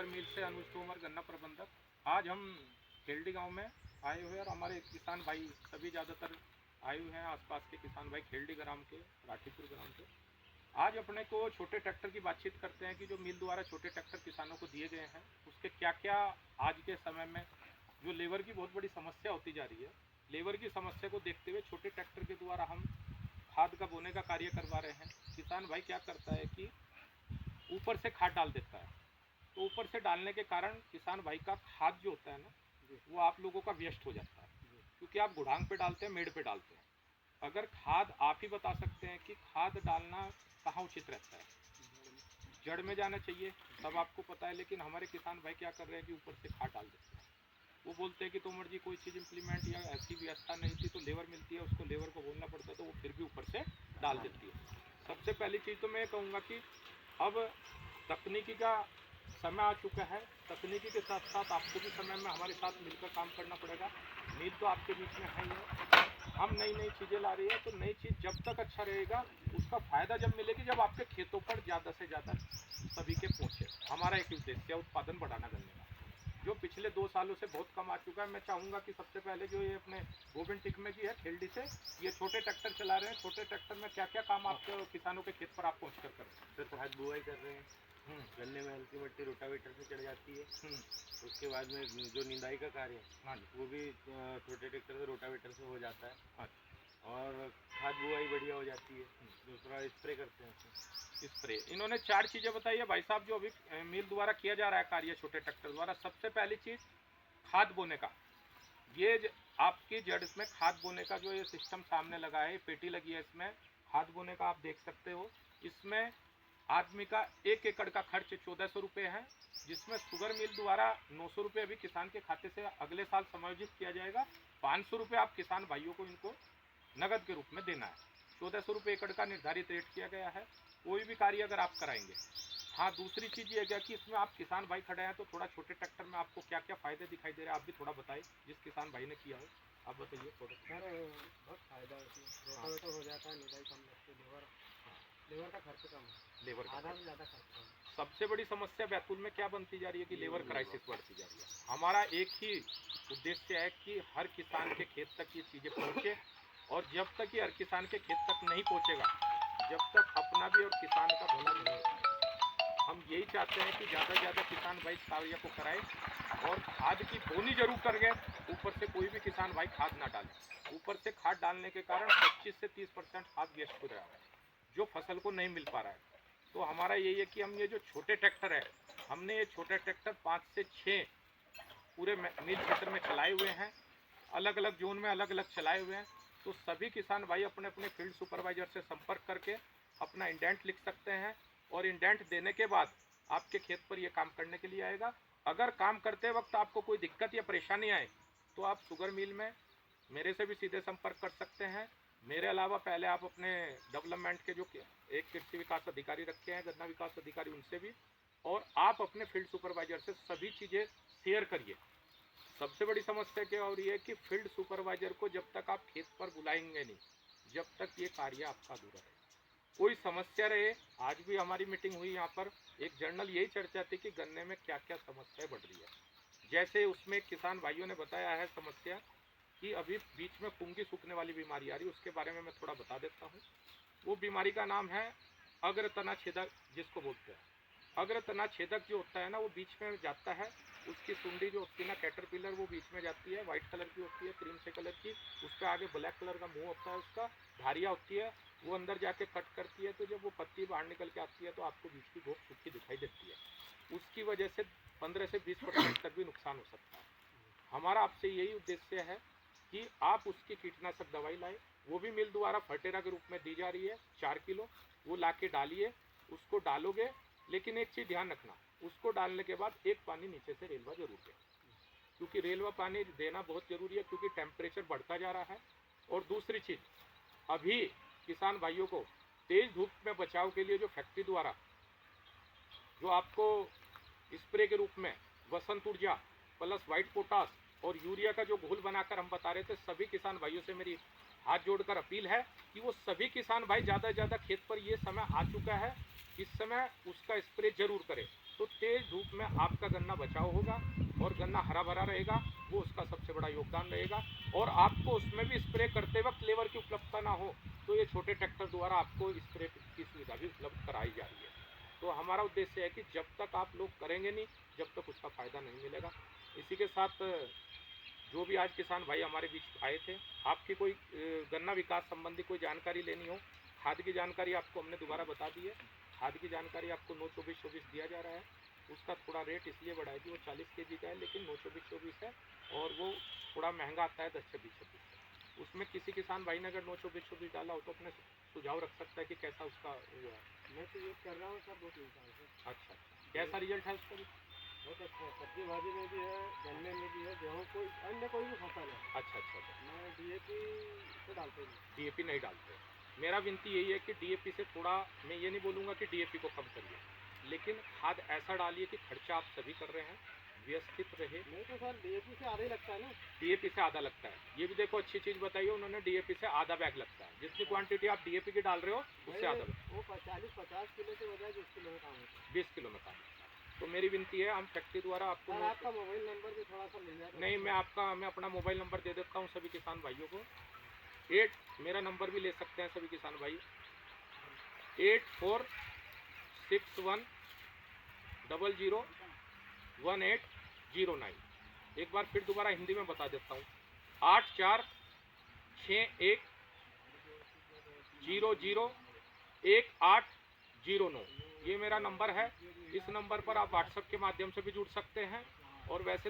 Sugar mill से अनुज तोमर, गन्ना प्रबंधक। आज हम खेलडी गांव में आए हुए और हमारे किसान भाई सभी ज़्यादातर आए हुए हैं, आसपास के किसान भाई खेलडी ग्राम के, राठीपुर ग्राम के। आज अपने को छोटे ट्रैक्टर की बातचीत करते हैं कि जो मिल द्वारा छोटे ट्रैक्टर किसानों को दिए गए हैं उसके क्या क्या आज के समय में जो लेबर की बहुत बड़ी समस्या होती जा रही है, लेबर की समस्या को देखते हुए छोटे ट्रैक्टर के द्वारा हम खाद का बोने का कार्य करवा रहे हैं। किसान भाई क्या करता है कि ऊपर से खाद डाल देता है, तो ऊपर से डालने के कारण किसान भाई का खाद जो होता है ना वो आप लोगों का वेस्ट हो जाता है, क्योंकि आप गुड़ांग पे डालते हैं, मेड़ पे डालते हैं। अगर खाद आप ही बता सकते हैं कि खाद डालना कहाँ उचित रहता है। जड़ में जाना चाहिए, सब आपको पता है, लेकिन हमारे किसान भाई क्या कर रहे हैं कि ऊपर से खाद डाल देते हैं। वो बोलते हैं कि तोमर जी कोई चीज़ इम्प्लीमेंट या ऐसी व्यवस्था नहीं थी, तो लेबर मिलती है, उसको लेबर को बोलना पड़ता है, तो वो फिर भी ऊपर से डाल देती है। सबसे पहली चीज़ तो मैं कहूँगा कि अब तकनीकी का समय आ चुका है। तकनीकी के साथ साथ आपको भी समय में हमारे साथ मिलकर काम करना पड़ेगा। नीड तो आपके बीच में है ही है। हम नई नई चीज़ें ला रही है, तो नई चीज़ जब तक अच्छा रहेगा उसका फ़ायदा जब मिलेगी जब आपके खेतों पर ज़्यादा से ज़्यादा सभी के पहुँचे। हमारा एक उद्देश्य है उत्पादन बढ़ाना गन्ने का, जो पिछले 2 सालों से बहुत कम आ चुका है। मैं चाहूँगा कि सबसे पहले जो ये अपने गोविंद टिक में की है खेलडी से, ये छोटे ट्रैक्टर चला रहे हैं। छोटे ट्रैक्टर में क्या क्या काम आपके किसानों के खेत पर आप पहुँच कर रहे हैं? फिर खाद बुआई कर रहे हैं, गन्ने में हल्की मिट्टी रोटावेटर से चढ़ जाती है। उसके बाद में जो निंदाई का कार्य है, हाँ जी, वो भी छोटे ट्रैक्टर से रोटावेटर से हो जाता है। हाँ और खाद बुआई बढ़िया हो जाती है। दूसरा स्प्रे करते हैं उसमें। स्प्रे। इन्होंने 4 चीज़ें बताई है भाई साहब, जो अभी मिल द्वारा किया जा रहा है कार्य छोटे ट्रैक्टर द्वारा। सबसे पहली चीज़ खाद बोने का। ये आपकी जड़ में खाद बोने का जो ये सिस्टम सामने लगा है, पेटी लगी है, इसमें खाद बोने का आप देख सकते हो। इसमें आदमी का 1 एकड़ का खर्च 1400 रुपये है, जिसमें शुगर मिल द्वारा 900 रुपये अभी किसान के खाते से अगले साल समायोजित किया जाएगा। 500 रुपये आप किसान भाइयों को इनको नगद के रूप में देना है। 1400 रुपये एकड़ का निर्धारित रेट किया गया है, कोई भी कार्य अगर आप कराएंगे। हाँ, दूसरी चीज़ ये है कि इसमें आप किसान भाई खड़े हैं, तो थोड़ा छोटे ट्रैक्टर में आपको क्या क्या फ़ायदे दिखाई दे रहे हैं आप भी थोड़ा बताइए, जिस किसान भाई ने किया हो आप बताइए थोड़ा। सर बहुत फ़ायदा है इसमें, रोटावेटर हो जाता है, निदाई कम लगती है, लेबर का खर्च कम है, लेबर का आधा से ज़्यादा खर्च कम है। सबसे बड़ी समस्या बैतूल में क्या बनती जा रही है कि लेबर क्राइसिस बढ़ती जा रही है। हमारा एक ही उद्देश्य है कि हर किसान के खेत तक ये चीज़ें पहुँचे, और जब तक ये हर किसान के खेत तक नहीं पहुँचेगा, जब तक अपना भी और किसान का भला नहीं होगा। हम यही चाहते हैं कि ज़्यादा से ज़्यादा किसान भाई इस कार्य को कराएं, और खाद की बोनी जरूर करें। ऊपर से कोई भी किसान भाई खाद ना डालें। ऊपर से खाद डालने के कारण 25 से 30% खाद वेस्ट हो रहा है, जो फसल को नहीं मिल पा रहा है। तो हमारा यही है कि हम ये जो छोटे ट्रैक्टर है, हमने ये छोटे ट्रैक्टर 5 से 6 पूरे मिल क्षेत्र में चलाए हुए हैं, अलग अलग जोन में अलग अलग चलाए हुए हैं। तो सभी किसान भाई अपने अपने फील्ड सुपरवाइजर से संपर्क करके अपना इंडेंट लिख सकते हैं, और इंडेंट देने के बाद आपके खेत पर ये काम करने के लिए आएगा। अगर काम करते वक्त आपको कोई दिक्कत या परेशानी आए तो आप शुगर मिल में मेरे से भी सीधे संपर्क कर सकते हैं। मेरे अलावा पहले आप अपने डेवलपमेंट के जो एक कृषि विकास अधिकारी रखे हैं, गन्ना विकास अधिकारी, उनसे भी, और आप अपने फील्ड सुपरवाइजर से सभी चीज़ें शेयर करिए। सबसे बड़ी समस्या क्या हो रही है कि फील्ड सुपरवाइजर को जब तक आप खेत पर बुलाएंगे नहीं, जब तक ये कार्य आपका अधूरा है। कोई समस्या रहे, आज भी हमारी मीटिंग हुई यहाँ पर, एक जर्नल यही चर्चा थी कि गन्ने में क्या क्या समस्याएं बढ़ रही है। जैसे उसमें किसान भाइयों ने बताया है समस्या कि अभी बीच में पुंगी सूखने वाली बीमारी आ रही है, उसके बारे में मैं थोड़ा बता देता हूँ। वो बीमारी का नाम है अग्रतना छेदक, जिसको बोलते हैं। अग्रतना छेदक जो होता है ना, वो बीच में जाता है, उसकी सुंडी जो होती है ना, कैटरपिलर, वो बीच में जाती है, व्हाइट कलर की होती है, क्रीम से कलर की, उसके आगे ब्लैक कलर का मुंह होता है, उसका धारियाँ होती है, वो अंदर जाके कट करती है। तो जब वो पत्ती बाहर निकल के आती है तो आपको बीच की गोप सूखी दिखाई देती है। उसकी वजह से 15 से 20% तक भी नुकसान हो सकता है। हमारा आपसे यही उद्देश्य है कि आप उसकी कीटनाशक दवाई लाए, वो भी मिल द्वारा फर्टेरा के रूप में दी जा रही है 4 किलो, वो ला के डालिए। उसको डालोगे, लेकिन एक चीज़ ध्यान रखना, उसको डालने के बाद एक पानी नीचे से रेलवा जरूर दें, क्योंकि रेलवा पानी देना बहुत ज़रूरी है, क्योंकि टेम्परेचर बढ़ता जा रहा है। और दूसरी चीज़, अभी किसान भाइयों को तेज़ धूप में बचाव के लिए जो फैक्ट्री द्वारा जो आपको स्प्रे के रूप में वसंत ऊर्जा प्लस वाइट पोटास और यूरिया का जो घोल बनाकर हम बता रहे थे, सभी किसान भाइयों से मेरी हाथ जोड़कर अपील है कि वो सभी किसान भाई ज़्यादा से ज़्यादा खेत पर ये समय आ चुका है, इस समय उसका स्प्रे जरूर करें। तो तेज धूप में आपका गन्ना बचाव होगा और गन्ना हरा भरा रहेगा, वो उसका सबसे बड़ा योगदान रहेगा। और आपको उसमें भी स्प्रे करते वक्त लेबर की उपलब्धता ना हो तो ये छोटे ट्रैक्टर द्वारा आपको स्प्रे की सुविधा भी उपलब्ध कराई जा रही है। तो हमारा उद्देश्य है कि जब तक आप लोग करेंगे नहीं, जब तक उसका फ़ायदा नहीं मिलेगा। इसी के साथ जो भी आज किसान भाई हमारे बीच आए थे, आपकी कोई गन्ना विकास संबंधी कोई जानकारी लेनी हो, खाद की जानकारी आपको हमने दोबारा बता दी है। खाद की जानकारी आपको 9-24-24 दिया जा रहा है। उसका थोड़ा रेट इसलिए बढ़ा है कि वो 40 kg का है, लेकिन 9-24-24 है और वो थोड़ा महंगा आता है 10-26-26 का। उसमें किसी किसान भाई ने अगर 9-24-24 डाला हो तो अपने सुझाव रख सकता है कि कैसा उसका हुआ है। मैं तो यूज़ कर रहा हूँ सर 2-3 साल से। अच्छा, कैसा रिजल्ट है उसका? बहुत अच्छा है, सब्जी भाजी में भी है, गन्ने में भी है, गेहूँ कोई अन्य कोई भी फसल है। अच्छा अच्छा अच्छा। मैं डीएपी तो डालते ही नहीं। डीएपी नहीं डालते। मेरा विनती यही है कि डीएपी से थोड़ा, मैं ये नहीं बोलूँगा कि डीएपी को कम करिए, लेकिन खाद ऐसा डालिए कि खर्चा आप सभी कर रहे हैं, व्यवस्थित रहे। नहीं तो सर डीएपी से आधा ही लगता है ना। डीएपी से आधा लगता है, ये भी देखो अच्छी चीज़ बताइए उन्होंने, डीएपी से आधा बैग लगता है। जितनी क्वांटिटी आप डीएपी की डाल रहे हो उससे आधा लगता है। वो 40-50 किलो के बजाय 20 किलो में काम होता है। 20 किलो में काम होता है। तो मेरी विनती है, हम फैक्ट्री द्वारा आपको सर आपका मोबाइल नंबर भी थोड़ा सा मिल जाए। नहीं, मैं अपना मोबाइल नंबर दे देता हूँ सभी किसान भाइयों को। मेरा नंबर भी ले सकते हैं सभी किसान भाई, 8461001809। एक बार फिर दोबारा हिंदी में बता देता हूँ, 8461001809। ये मेरा नंबर है। इस नंबर पर आप व्हाट्सएप के माध्यम से भी जुड़ सकते हैं, और वैसे